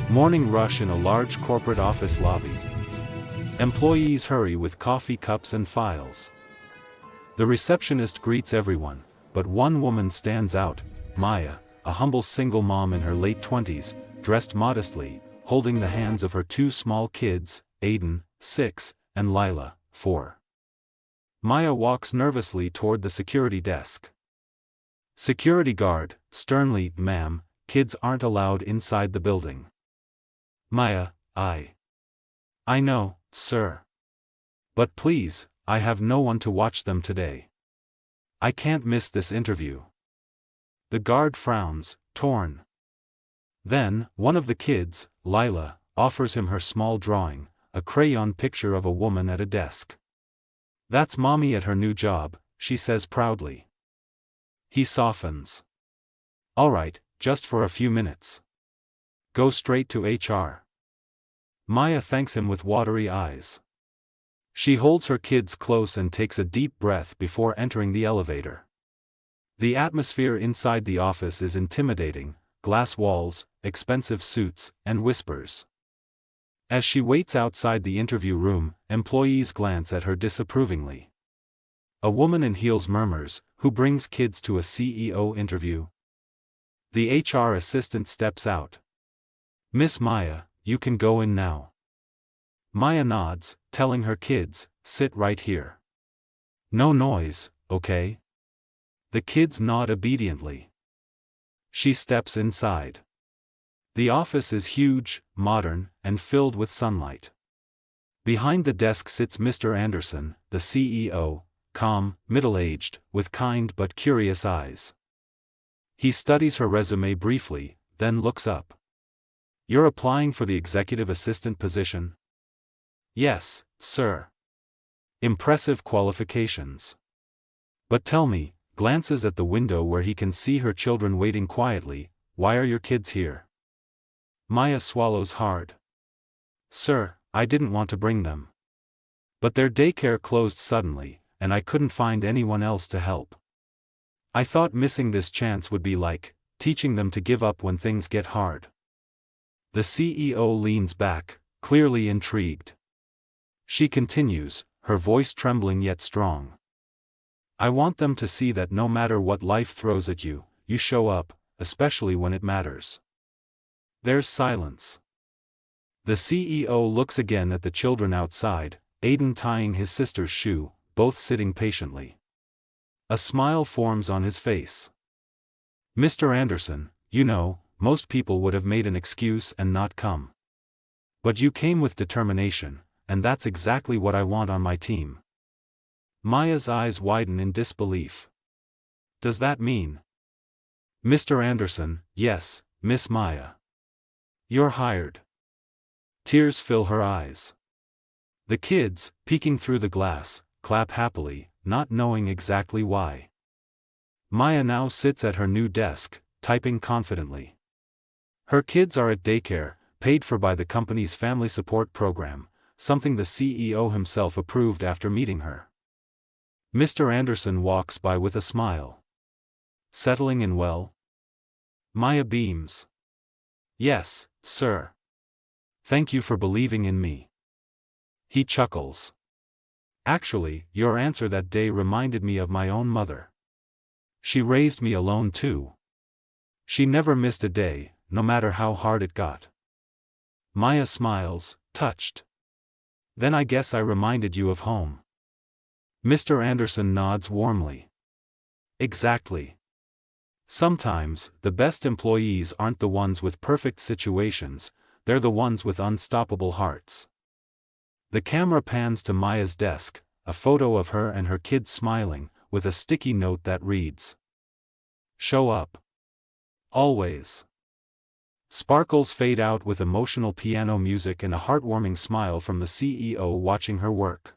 Morning rush in a large corporate office lobby. Employees hurry with coffee cups and files. The receptionist greets everyone, but one woman stands out, Maya, a humble single mom in her late 20s, dressed modestly, holding the hands of her two small kids, Aiden, 6, and Lila, 4. Maya walks nervously toward the security desk. Security guard, sternly, "Ma'am, kids aren't allowed inside the building." Maya, I know, sir. But please, I have no one to watch them today. I can't miss this interview. The guard frowns, torn. Then, one of the kids, Lila, offers him her small drawing, a crayon picture of a woman at a desk. "That's mommy at her new job," she says proudly. He softens. "All right, just for a few minutes. Go straight to HR." Maya thanks him with watery eyes. She holds her kids close and takes a deep breath before entering the elevator. The atmosphere inside the office is intimidating: glass walls, expensive suits, and whispers. As she waits outside the interview room, employees glance at her disapprovingly. A woman in heels murmurs, "Who brings kids to a CEO interview?" The HR assistant steps out. "Miss Maya, you can go in now." Maya nods, telling her kids, "Sit right here. No noise, okay?" The kids nod obediently. She steps inside. The office is huge, modern, and filled with sunlight. Behind the desk sits Mr. Anderson, the CEO, calm, middle-aged, with kind but curious eyes. He studies her resume briefly, then looks up. "You're applying for the executive assistant position?" "Yes, sir." "Impressive qualifications. But tell me," glances at the window where he can see her children waiting quietly, "why are your kids here?" Maya swallows hard. "Sir, I didn't want to bring them. But their daycare closed suddenly, and I couldn't find anyone else to help. I thought missing this chance would be like teaching them to give up when things get hard." The CEO leans back, clearly intrigued. She continues, her voice trembling yet strong. "I want them to see that no matter what life throws at you, you show up, especially when it matters." There's silence. The CEO looks again at the children outside, Aiden tying his sister's shoe, both sitting patiently. A smile forms on his face. "Mr. Anderson, you know, most people would have made an excuse and not come. But you came with determination, and that's exactly what I want on my team." Maya's eyes widen in disbelief. "Does that mean?" "Mr. Anderson, yes, Miss Maya. You're hired." Tears fill her eyes. The kids, peeking through the glass, clap happily, not knowing exactly why. Maya now sits at her new desk, typing confidently. Her kids are at daycare, paid for by the company's family support program, something the CEO himself approved after meeting her. Mr. Anderson walks by with a smile. "Settling in well?" Maya beams. "Yes, sir. Thank you for believing in me." He chuckles. "Actually, your answer that day reminded me of my own mother. She raised me alone too. She never missed a day, no matter how hard it got." Maya smiles, touched. "Then I guess I reminded you of home." Mr. Anderson nods warmly. "Exactly. Sometimes, the best employees aren't the ones with perfect situations, they're the ones with unstoppable hearts." The camera pans to Maya's desk, a photo of her and her kids smiling, with a sticky note that reads, "Show up. Always." Sparkles fade out with emotional piano music and a heartwarming smile from the CEO watching her work.